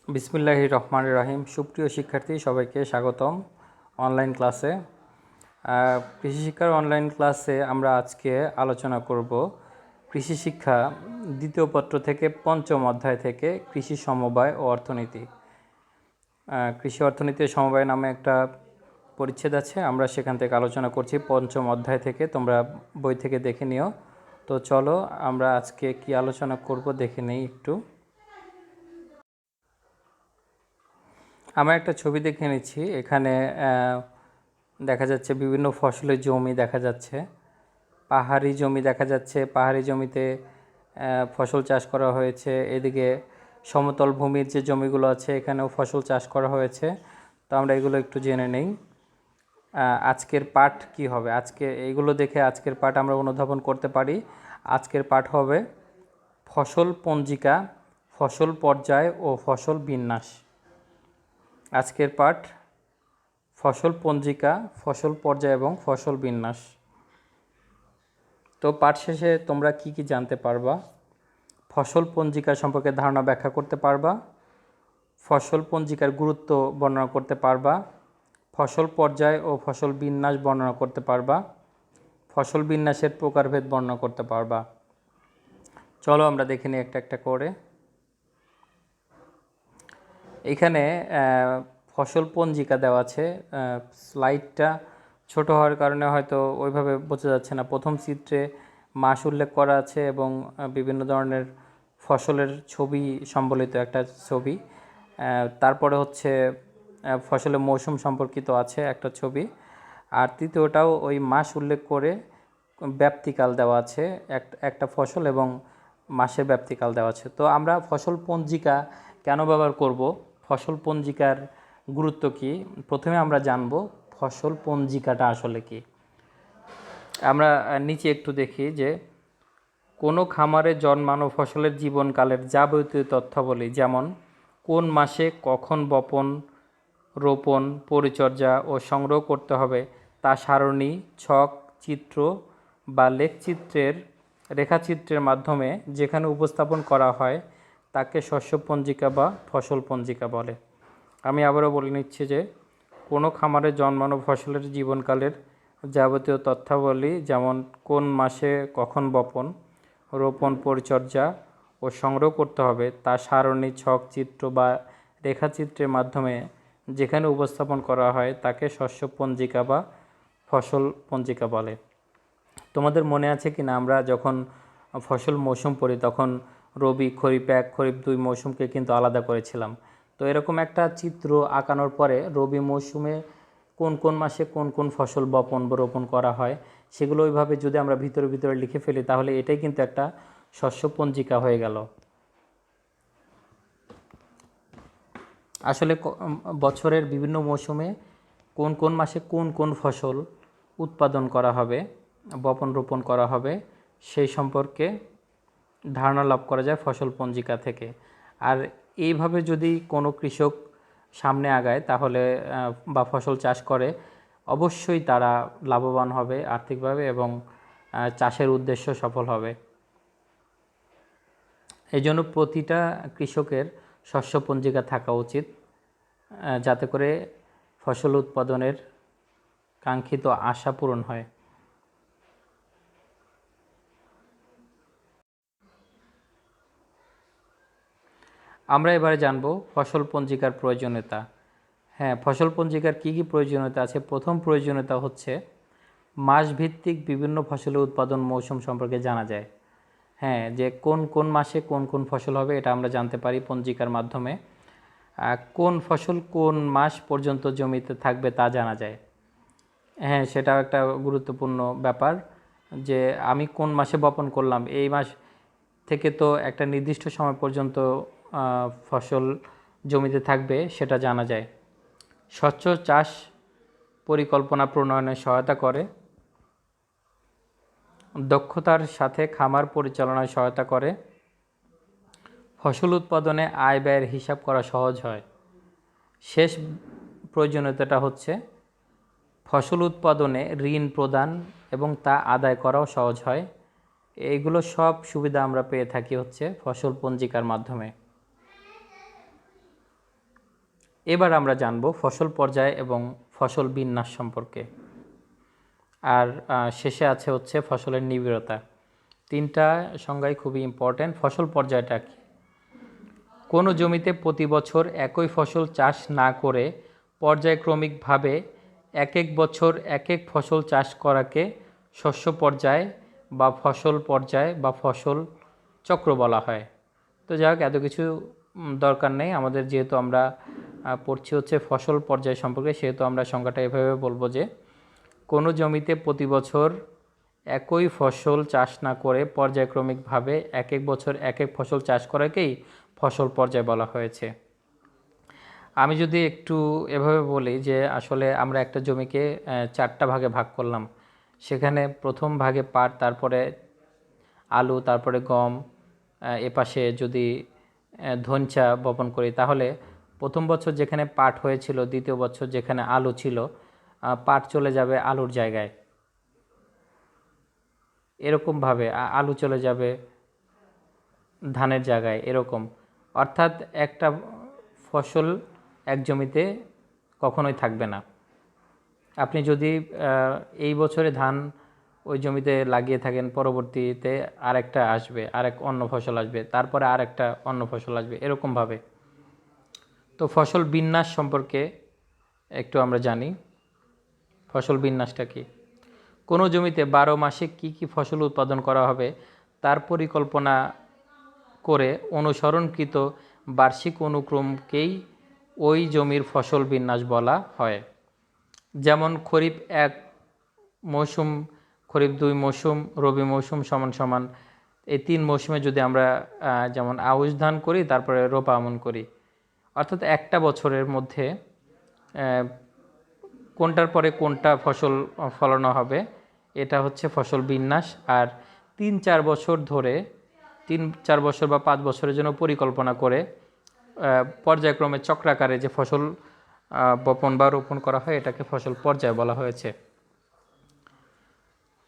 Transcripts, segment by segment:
বিসমিল্লাহির রহমানির রহিম। সুপ্রিয় শিক্ষার্থী, সবাইকে স্বাগতম অনলাইন ক্লাসে। কৃষি শিক্ষার অনলাইন ক্লাসে আমরা আজকে আলোচনা করব কৃষি শিক্ষা দ্বিতীয় পত্র থেকে পঞ্চম অধ্যায় থেকে কৃষি সমবায় ও অর্থনীতি। কৃষি অর্থনীতি সমবায় নামে একটা পরিচ্ছেদ আছে, আমরা সেখান থেকে আলোচনা করছি পঞ্চম অধ্যায় থেকে। তোমরা বই থেকে দেখে নিও। তো চলো আমরা আজকে কি আলোচনা করব দেখে নেই একটু। আমরা একটা ছবি দেখে নিচ্ছি। এখানে দেখা যাচ্ছে বিভিন্ন ফসলের জমি দেখা যাচ্ছে, পাহাড়ি জমি দেখা যাচ্ছে। পাহাড়ি জমিতে ফসল চাষ করা হয়েছে। এদিকে সমতল ভূমির যে জমিগুলো আছে এখানেও ফসল চাষ করা হয়েছে। তো আমরা এগুলো একটু জেনে নেই। আজকের পাঠ কি হবে, আজকে এইগুলো দেখে আজকের পাঠ আমরা অনুধাবন করতে পারি। আজকের পাঠ হবে ফসল পঞ্জিকা, ফসল পর্যায় ও ফসল বিন্যাস। আজকের পাঠ ফসল পঞ্জিকা, ফসল পর্যায় এবং ফসল বিন্যাস। তো পাঠ শেষে তোমরা কি কি জানতে পারবা? ফসল পঞ্জিকা সম্পর্কে ধারণা ব্যাখ্যা করতে পারবা, ফসল পঞ্জিকার গুরুত্ব বর্ণনা করতে পারবা, ফসল পর্যায় ও ফসল বিন্যাস বর্ণনা করতে পারবা, ফসল বিন্যাসের প্রকারভেদ বর্ণনা করতে পারবা। চলো আমরা দেখে নিই একটা একটা করে। এখানে ফসল পঞ্জিকা দেওয়া আছে। স্লাইডটা ছোট হওয়ার কারণে হয়তো ওইভাবে বোঝা যাচ্ছে না। প্রথম চিত্রে মাস উল্লেখ করা আছে এবং বিভিন্ন ধরনের ফসলের ছবি সম্বলিত একটা ছবি। তারপরে হচ্ছে ফসলের মৌসুম সম্পর্কিত আছে একটা ছবি। আর তৃতীয়টাও ওই মাস উল্লেখ করে ব্যাপ্তিকাল দেওয়া আছে, একটা ফসল এবং মাসের ব্যাপ্তিকাল দেওয়া আছে। তো আমরা ফসল পঞ্জিকা কেন ব্যবহার করব, ফসল পঞ্জিকার গুরুত্ব কি, প্রথমে আমরা জানব ফসল পঞ্জিকাটা আসলে কি। আমরা নিচে একটু দেখি যে কোনো খামারে জন্মানো ফসলের জীবনকালের যাবতীয় তথ্যাবলী, যেমন কোন মাসে কখন বপন, রোপণ, পরিচর্যা ও সংগ্রহ করতে হবে তা সারণী, ছক, চিত্র বা রেখাচিত্রের মাধ্যমে যেখানে উপস্থাপন করা হয় তাকে শস্য পঞ্জিকা বা ফসল পঞ্জিকা বলে। আমি আবারও বলে নিচ্ছি যে কোনো খামারে জন্মানো ফসলের জীবনকালের যাবতীয় তথ্যাবলী, যেমন কোন মাসে কখন বপন, রোপণ, পরিচর্যা ও সংগ্রহ করতে হবে তা সারণী, ছক, চিত্র বা রেখাচিত্রের মাধ্যমে যেখানে উপস্থাপন করা হয় তাকে শস্য পঞ্জিকা বা ফসল পঞ্জিকা বলে। তোমাদের মনে আছে কি না, আমরা যখন ফসল মৌসুম পড়ি তখন রবি, খরিফ 1, খরিফ 2 মৌসুমকে কিন্তু আলাদা করেছিলাম। তো এরকম একটা চিত্র আঁকানোর পরে রবি মৌসুমে কোন কোন মাসে কোন কোন ফসল বপন বা রোপণ করা হয় সেগুলো ওইভাবে যদি আমরা ভিতরে ভিতরে লিখে ফেলি তাহলে এটাই কিন্তু একটা শস্য পঞ্জিকা হয়ে গেল। আসলে বছরের বিভিন্ন মৌসুমে কোন কোন মাসে কোন কোন ফসল উৎপাদন করা হবে, বপন রোপণ করা হবে, সেই সম্পর্কে ধারণা লাভ করা যায় ফসল পঞ্জিকা থেকে। আর এইভাবে যদি কোনো কৃষক সামনে আগায় তাহলে বা ফসল চাষ করে, অবশ্যই তারা লাভবান হবে আর্থিকভাবে এবং চাষের উদ্দেশ্য সফল হবে। এই জন্য প্রতিটা কৃষকের শস্য পঞ্জিকা থাকা উচিত, যাতে করে ফসল উৎপাদনের কাঙ্ক্ষিত আশা পূরণ হয়। আমরা এবারে জানব ফসল পঞ্জিকার প্রয়োজনীয়তা। হ্যাঁ, ফসল পঞ্জিকার কী কী প্রয়োজনীয়তা আছে। প্রথম প্রয়োজনীয়তা হচ্ছে মাসভিত্তিক বিভিন্ন ফসলের উৎপাদন মৌসুম সম্পর্কে জানা যায়। হ্যাঁ, যে কোন কোন মাসে কোন কোন ফসল হবে এটা আমরা জানতে পারি পঞ্জিকার মাধ্যমে। কোন ফসল কোন মাস পর্যন্ত জমিতে থাকবে তা জানা যায়। হ্যাঁ, সেটাও একটা গুরুত্বপূর্ণ ব্যাপার যে আমি কোন মাসে বপন করলাম, এই মাস থেকে তো একটা নির্দিষ্ট সময় পর্যন্ত ফসল জমিতে থাকবে সেটা জানা যায়। স্বচ্ছ চাষ পরিকল্পনা প্রণয়নে সহায়তা করে, দক্ষতার সাথে খামার পরিচালনায় সহায়তা করে, ফসল উৎপাদনে আয় ব্যয়ের হিসাব করা সহজ হয়। শেষ প্রয়োজনীয়তাটা হচ্ছে ফসল উৎপাদনে ঋণ প্রদান এবং তা আদায় করাও সহজ হয়। এইগুলো সব সুবিধা আমরা পেয়ে থাকি হচ্ছে ফসল পঞ্জিকার মাধ্যমে। এবার আমরা জানব ফসল পর্যায় এবং ফসল বিন্যাস সম্পর্কে। আর শেষে আছে হচ্ছে ফসলের নিবিড়তা। তিনটা সংজ্ঞাই খুবই ইম্পর্ট্যান্ট। ফসল পর্যায়টা কি? কোনো জমিতে প্রতি বছর একই ফসল চাষ না করে পর্যায়ক্রমিকভাবে এক এক বছর এক এক ফসল চাষ করাকে শস্য পর্যায় বা ফসল পর্যায় বা ফসল চক্র বলা হয়। তো যাই হোক, এত কিছু দরকার নেই আমাদের, যেহেতু আমরা পড়ছি হচ্ছে ফসল পর্যায় সম্পর্কে, সেহেতু আমরা সংজ্ঞাটা এভাবে বলবো যে কোনো জমিতে প্রতি বছর একই ফসল চাষ না করে পর্যায়ক্রমিকভাবে এক এক বছর এক এক ফসল চাষ করাকেই ফসল পর্যায় বলা হয়েছে। আমি যদি একটু এভাবে বলি যে আসলে আমরা একটা জমিকে 4টা ভাগে ভাগ করলাম। সেখানে প্রথম ভাগে পাট, তারপরে আলু, তারপরে গম, এপাশে যদি ধনচা বপন করি, তাহলে প্রথম বছর যেখানে পাট হয়েছিল, দ্বিতীয় বছর যেখানে আলু ছিল, পাট চলে যাবে আলুর জায়গায়, এরকমভাবে আলু চলে যাবে ধানের জায়গায়, এরকম। অর্থাৎ একটা ফসল এক জমিতে কখনোই থাকবে না। আপনি যদি এই বছরে ধান ওই জমিতে লাগিয়ে থাকেন, পরবর্তীতে আরেকটা আসবে, আরেক অন্য ফসল আসবে, তারপরে আরেকটা অন্য ফসল আসবে, এরকমভাবে। তো ফসল বিন্যাস সম্পর্কে একটু আমরা জানি। ফসল বিন্যাসটা কি? কোনো জমিতে 12 মাসে কি কি ফসল উৎপাদন করা হবে তার পরিকল্পনা করে অনুসরণকৃত বার্ষিক অনুক্রমকেই ওই জমির ফসল বিন্যাস বলা হয়। যেমন খরিফ 1 মৌসুম, খরিফ 2 মৌসুম, রবি মৌসুম সমান সমান এই 3 মৌসুমে যদি আমরা যেমন আউশ ধান করি, তারপরে রোপা আমন করি, অর্থাৎ একটা বছরের মধ্যে কোনটার পরে কোনটা ফসল ফলানো হবে, এটা হচ্ছে ফসল বিন্যাস। আর 3-4 বছর ধরে, 3-4 বছর বা 5 বছরের জন্য পরিকল্পনা করে পর্যায়ক্রমে চক্রাকারে যে ফসল বপন বা রোপণ করা হয়, এটাকে ফসল পর্যায় বলা হয়েছে।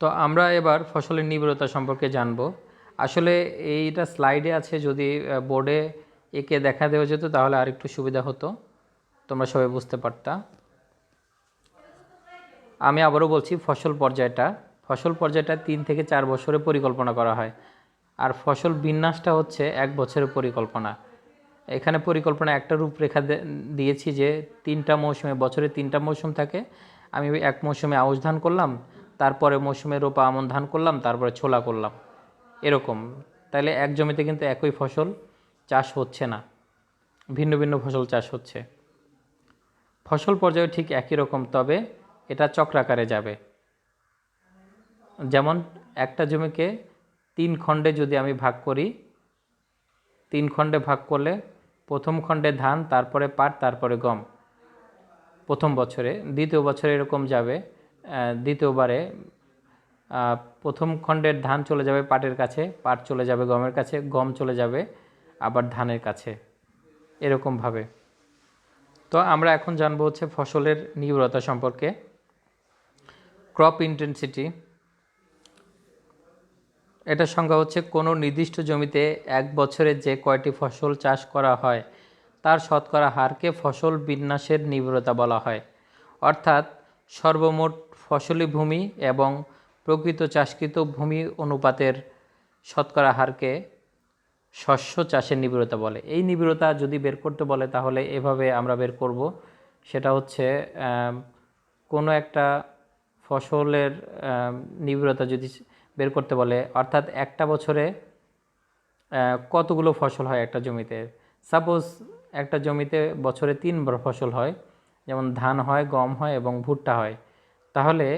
তো আমরা এবার ফসলের নিবিড়তা সম্পর্কে জানব। আসলে এইটা স্লাইডে আছে, যদি বোর্ডে একে দেখা দেওয়া যেত তাহলে আর একটু সুবিধা হতো, তোমরা সবাই বুঝতে পারতা। আমি আবারও বলছি, ফসল পর্যায়টা 3 থেকে 4 বছরের পরিকল্পনা করা হয়। আর ফসল বিন্যাসটা হচ্ছে 1 বছরের পরিকল্পনা। এখানে পরিকল্পনা একটা রূপরেখা দিয়েছি যে 3টা মৌসুমে, বছরে 3টা মৌসুম থাকে। আমি এক মৌসুমে আউশ ধান করলাম, তারপরে মৌসুমে রোপা আমন ধান করলাম, তারপরে ছোলা করলাম, এরকম। তাহলে এক জমিতে কিন্তু একই ফসল চাষ হচ্ছে না, ভিন্ন ভিন্ন ফসল চাষ হচ্ছে। ফসল পর্যায়ে ঠিক একই রকম, তবে এটা চক্রাকারে যাবে। যেমন একটা জমিকে 3 খণ্ডে যদি আমি ভাগ করি, 3 খণ্ডে ভাগ করলে প্রথম খণ্ডে ধান, তারপরে পাট, তারপরে গম প্রথম বছরে। দ্বিতীয় বছরে এরকম যাবে, দ্বিতীয়বারে প্রথম খণ্ডের ধান চলে যাবে পাটের কাছে, পাট চলে যাবে গমের কাছে, গম চলে যাবে আবার ধানের কাছে, এরকমভাবে। তো আমরা এখন জানবো হচ্ছে ফসলের নিবিড়তা সম্পর্কে। ক্রপ ইন্টেন্সিটি, এটা সংজ্ঞা হচ্ছে কোনো নির্দিষ্ট জমিতে এক বছরে যে কয়টি ফসল চাষ করা হয় তার শতকরা হারকে ফসল বিন্যাসের নিবিড়তা বলা হয়। অর্থাৎ সর্বমোট ফসলি ভূমি এবং প্রকৃত চাষকৃত ভূমি অনুপাতের শতকরা হারকে শস্য চাষের নিবিড়তা বলে। এই নিবিড়তা যদি বের করতে বলে তাহলে এভাবে আমরা বের করব। সেটা হচ্ছে কোনো একটা ফসলের নিবিড়তা যদি বের করতে বলে, অর্থাৎ একটা বছরে কতগুলো ফসল হয় একটা জমিতে। সাপোজ একটা জমিতে বছরে 3বার ফসল হয়, যেমন ধান হয়, গম হয় এবং ভুট্টা হয়। তাহলে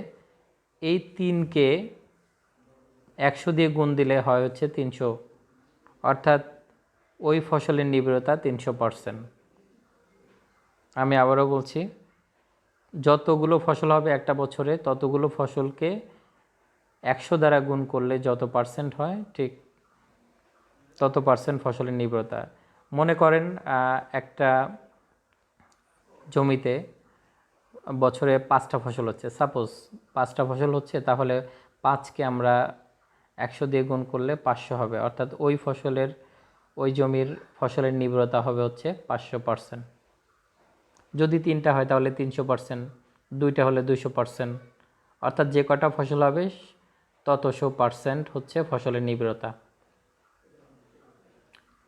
এই 3কে 100 দিয়ে গুণ দিলে হয় হচ্ছে 300, অর্থাৎ ওই ফসলের নিবিড়তা 300%। আমি আবারও বলছি, যতগুলো ফসল হবে একটা বছরে ততগুলো ফসলকে 100 দ্বারা গুণ করলে যত পার্সেন্ট হয়, ঠিক তত পার্সেন্ট ফসলের নিবিড়তা। মনে করেন একটা জমিতে বছরে 5টা ফসল হচ্ছে, সাপোজ 5টা ফসল হচ্ছে, তাহলে 5কে আমরা 100 দিয়ে গুণ করলে 500 হবে, অর্থাৎ ওই জমির ফসলের নিবিড়তা হবে হচ্ছে 500%। যদি 3টা হয় তাহলে 300%, 2টা হলে 200%, অর্থাৎ যে কটা ফসল হবে ততশো পার্সেন্ট হচ্ছে ফসলের নিবিড়তা।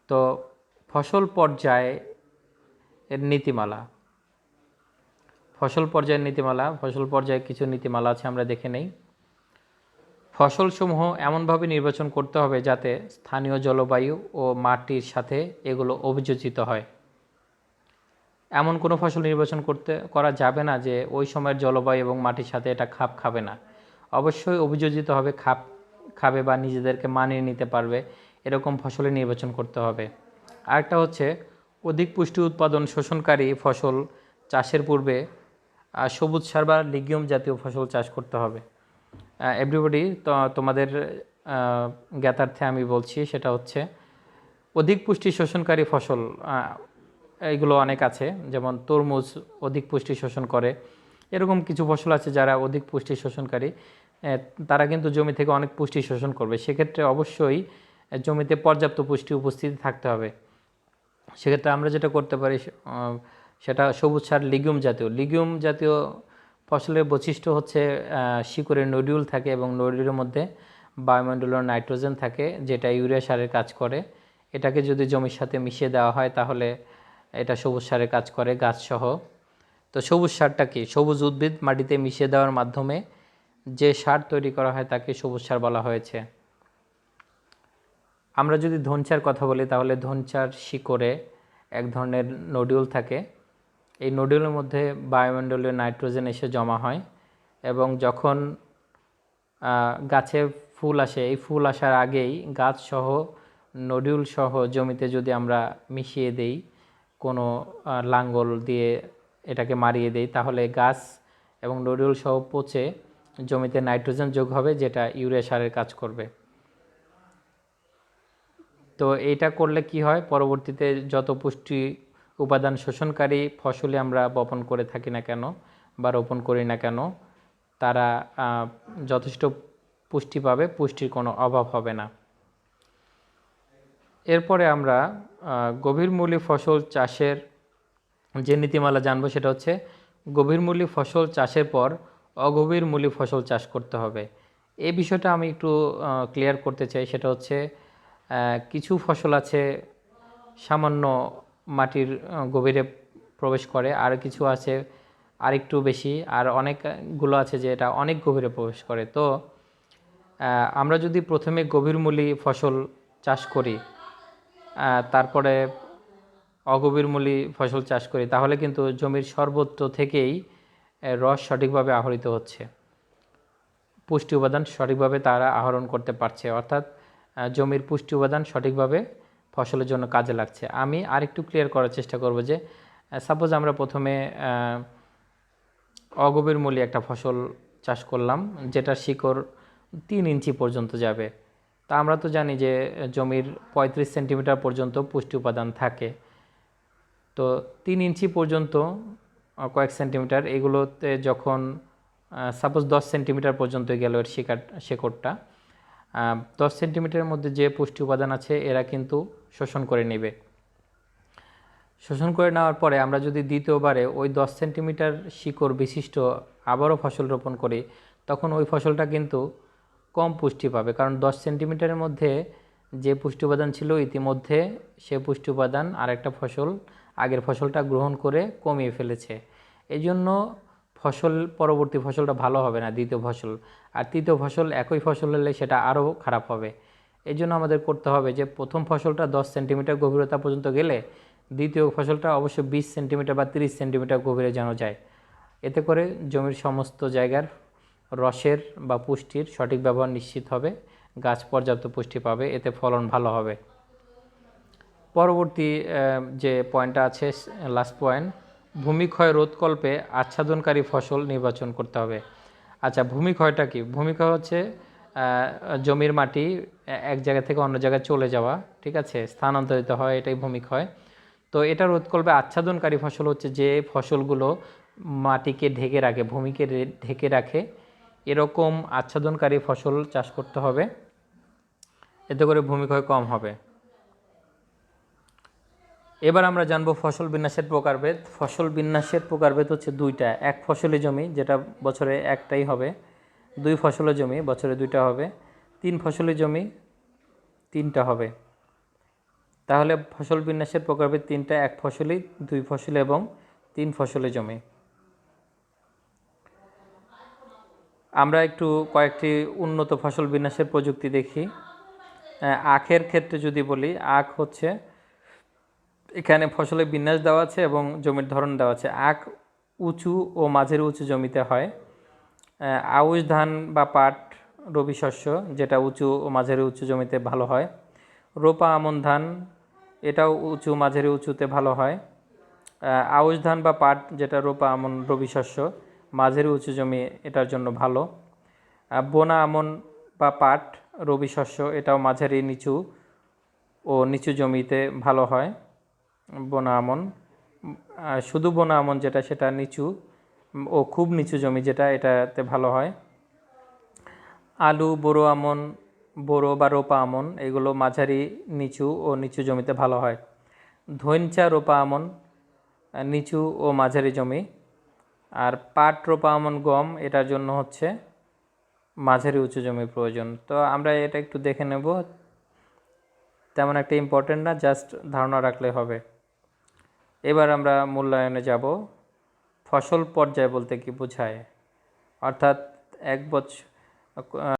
তো ফসল পর্যায়ে এর নীতিমালা, ফসল পর্যায়ে কিছু নীতিমালা আছে, আমরা দেখে নেই। ফসলসমূহ এমনভাবে নির্বাচন করতে হবে যাতে স্থানীয় জলবায়ু ও মাটির সাথে এগুলো অভিযোজিত হয়। এমন কোনো ফসল নির্বাচন করা যাবে না যে ওই সময়ের জলবায়ু এবং মাটির সাথে এটা খাপ খাবে না। অবশ্যই অভিযোজিত হবে, খাবে বা নিজেদেরকে মানিয়ে নিতে পারবে এরকম ফসলের নির্বাচন করতে হবে। আরেকটা হচ্ছে অধিক পুষ্টি উৎপাদন শোষণকারী ফসল চাষের পূর্বে সবুজ সার বা লিগিউম জাতীয় ফসল চাষ করতে হবে। এভরিবডি, তোমাদের জ্ঞাতার্থে আমি বলছি, সেটা হচ্ছে অধিক পুষ্টি শোষণকারী ফসল এইগুলো অনেক আছে, যেমন তরমুজ অধিক পুষ্টি শোষণ করে। এরকম কিছু ফসল আছে যারা অধিক পুষ্টি শোষণকারী, তারা কিন্তু জমি থেকে অনেক পুষ্টি শোষণ করবে। সেক্ষেত্রে অবশ্যই জমিতে পর্যাপ্ত পুষ্টি উপস্থিতি থাকতে হবে। সেক্ষেত্রে আমরা যেটা করতে পারি সেটা সবুজ সার লিগিউম জাতীয় ফসলের বৈশিষ্ট্য হচ্ছে শিকড়ে নডিউল থাকে এবং নডিউলের মধ্যে বায়ুমণ্ডলীয় নাইট্রোজেন থাকে, যেটা ইউরিয়া সারের কাজ করে। এটাকে যদি জমির সাথে মিশিয়ে দেওয়া হয় তাহলে এটা সবুজ সারের কাজ করে গাছসহ। তো সবুজ সারটা কি? সবুজ উদ্ভিদ মাটিতে মিশিয়ে দেওয়ার মাধ্যমে যে সার তৈরি করা হয় তাকে সবুজ সার বলা হয়েছে। আমরা যদি ধনচার কথা বলি তাহলে ধনচার শিকড়ে এক ধরনের নডিউল থাকে। এই নডিউলের মধ্যে বায়ুমণ্ডলীয় নাইট্রোজেন এসে জমা হয় এবং যখন গাছে ফুল আসে, এই ফুল আসার আগেই গাছসহ নডিউলসহ জমিতে যদি আমরা মিশিয়ে দেই, কোনো লাঙ্গল দিয়ে এটাকে মারিয়ে দেই, তাহলে গাছ এবং নডিউলসহ পচে জমিতে নাইট্রোজেন যোগ হবে, যেটা ইউরিয়া সারের কাজ করবে। তো এইটা করলে কি হয়, পরবর্তীতে যত পুষ্টি উপাদান শোষণকারী ফসলে আমরা বপন করে থাকি না কেন বা রোপণ করি না কেন, তারা যথেষ্ট পুষ্টি পাবে, পুষ্টির কোনো অভাব হবে না। এরপরে আমরা গভীরমূলী ফসল চাষের যে নীতিমালা জানবো সেটা হচ্ছে গভীরমূলী ফসল চাষের পর অগভীরমূলী ফসল চাষ করতে হবে। এই বিষয়টা আমি একটু ক্লিয়ার করতে চাই। সেটা হচ্ছে কিছু ফসল আছে সামান্য মাটির গভীরে প্রবেশ করে, আর কিছু আছে আরেকটু বেশি, আর অনেকগুলো আছে যে এটা অনেক গভীরে প্রবেশ করে। তো আমরা যদি প্রথমে গভীরমূলী ফসল চাষ করি, তারপরে অগভীরমূলী ফসল চাষ করি, তাহলে কিন্তু জমির সর্বত্র থেকেই রস সঠিকভাবে আহরিত হচ্ছে, পুষ্টি উপাদান সঠিকভাবে তারা আহরণ করতে পারছে, অর্থাৎ জমির পুষ্টি উপাদান সঠিকভাবে ফসলের জন্য কাজে লাগছে। আমি আরেকটু ক্লিয়ার করার চেষ্টা করব যে সাপোজ আমরা প্রথমে অগভীরমূলী একটা ফসল চাষ করলাম, যেটা শিকড় 3 ইঞ্চি পর্যন্ত যাবে। তা আমরা তো জানি যে জমির 35 সেন্টিমিটার পর্যন্ত পুষ্টি উপাদান থাকে। তো 3 ইঞ্চি পর্যন্ত কয়েক সেন্টিমিটার, এগুলোতে যখন সাপোজ 10 সেন্টিমিটার পর্যন্ত গেল এর শেকড়টা, 10 সেন্টিমিটারের মধ্যে যে পুষ্টি উপাদান আছে এরা কিন্তু শোষণ করে নেবে। শোষণ করে নেওয়ার পরে আমরা যদি দ্বিতীয়বারে ওই 10 সেন্টিমিটার শিকড় বিশিষ্ট আবারও ফসল রোপণ করি, তখন ওই ফসলটা কিন্তু কম পুষ্টি পাবে, কারণ 10 সেন্টিমিটারের মধ্যে যে পুষ্টি উপাদান ছিল ইতিমধ্যে সে পুষ্টি উপাদান আরেকটা ফসল আগের ফসলটা গ্রহণ করে কমিয়ে ফেলেছে। এই জন্য পরবর্তী ফসলটা ভালো হবে না, দ্বিতীয় ফসল। আর তৃতীয় ফসল একই ফসল হলে সেটা আরও খারাপ হবে। এই জন্য আমাদের করতে হবে যে প্রথম ফসলটা 10 সেন্টিমিটার গভীরতা পর্যন্ত গেলে দ্বিতীয় ফসলটা অবশ্যই 20 সেন্টিমিটার বা 30 সেন্টিমিটার গভীরে যেন যায়। এতে করে জমির সমস্ত জায়গার রসের বা পুষ্টির সঠিক ব্যবহার নিশ্চিত হবে, গাছ পর্যাপ্ত পুষ্টি পাবে, এতে ফলন ভালো হবে। পরবর্তী যে পয়েন্টটা আছে, লাস্ট পয়েন্ট, ভূমিক্ষয় রোধকল্পে আচ্ছাদনকারী ফসল নির্বাচন করতে হবে। আচ্ছা, ভূমিক্ষয়টা কি? ভূমিক্ষয় হচ্ছে জমির মাটি এক জায়গা থেকে অন্য জায়গায় চলে যাওয়া, ঠিক আছে, স্থানান্তরিত হয়, এটাই ভূমিক্ষয়। তো এটা রোধকল্পে আচ্ছাদনকারী ফসল হচ্ছে যে ফসলগুলো মাটিকে ঢেকে রাখে, ভূমিকে ঢেকে রাখে, এরকম আচ্ছাদনকারী ফসল চাষ করতে হবে, এতে করে ভূমিক্ষয় কম হবে। এবার আমরা জানবো ফসল বিন্যাসের প্রকারভেদ। ফসল বিন্যাসের প্রকারভেদ হচ্ছে দুইটা, এক ফসলি জমি যেটা বছরে একটাই হবে, দুই ফসলি জমি বছরে দুইটা হবে, তিন ফসলি জমি তিনটা হবে। তাহলে ফসল বিন্যাসের প্রকারভেদ তিনটা, এক ফসলি, দুই ফসলি এবং তিন ফসলি জমি। আমরা একটু কয়েকটি উন্নত ফসল বিন্যাসের প্রযুক্তি দেখি। আখের ক্ষেত্রে যদি বলি, আখ হচ্ছে এখানে ফসলের বিন্যাস দেওয়া আছে এবং জমির ধরন দেওয়া আছে। আখ উঁচু ও মাঝারি উঁচু জমিতে হয়। আউশ ধান বা পাট রবি শস্য, যেটা উঁচু ও মাঝারি উঁচু জমিতে ভালো হয়। রোপা আমন ধান, এটাও উঁচু মাঝারি উঁচুতে ভালো হয়। আউশ ধান বা পাট, যেটা রোপা আমন রবি শস্য, মাঝারি উঁচু জমি এটার জন্য ভালো। বোনা আমন বা পাট রবি শস্য, এটাও মাঝারি নিচু ও নিচু জমিতে ভালো হয়। বোনা আমন, শুধু বোনা আমন যেটা, সেটা নিচু ও খুব নিচু জমি যেটা, এটাতে ভালো হয়। আলু, বোরো আমন, বোরো বা রোপা আমন, এগুলো মাঝারি নিচু ও নিচু জমিতে ভালো হয়। ধইঞ্চা রোপা আমন নিচু ও মাঝারি জমি। আর পাট রোপা আমন গম, এটার জন্য হচ্ছে মাঝারি উঁচু জমির প্রয়োজন। তো আমরা এটা একটু দেখে নেব, তেমন একটা ইম্পর্টেন্ট না, জাস্ট ধারণা রাখলে হবে। এবার আমরা মূল্যায়নে যাব। ফসল পর্যায় বলতে কি বোঝায়, অর্থাৎ এক বছর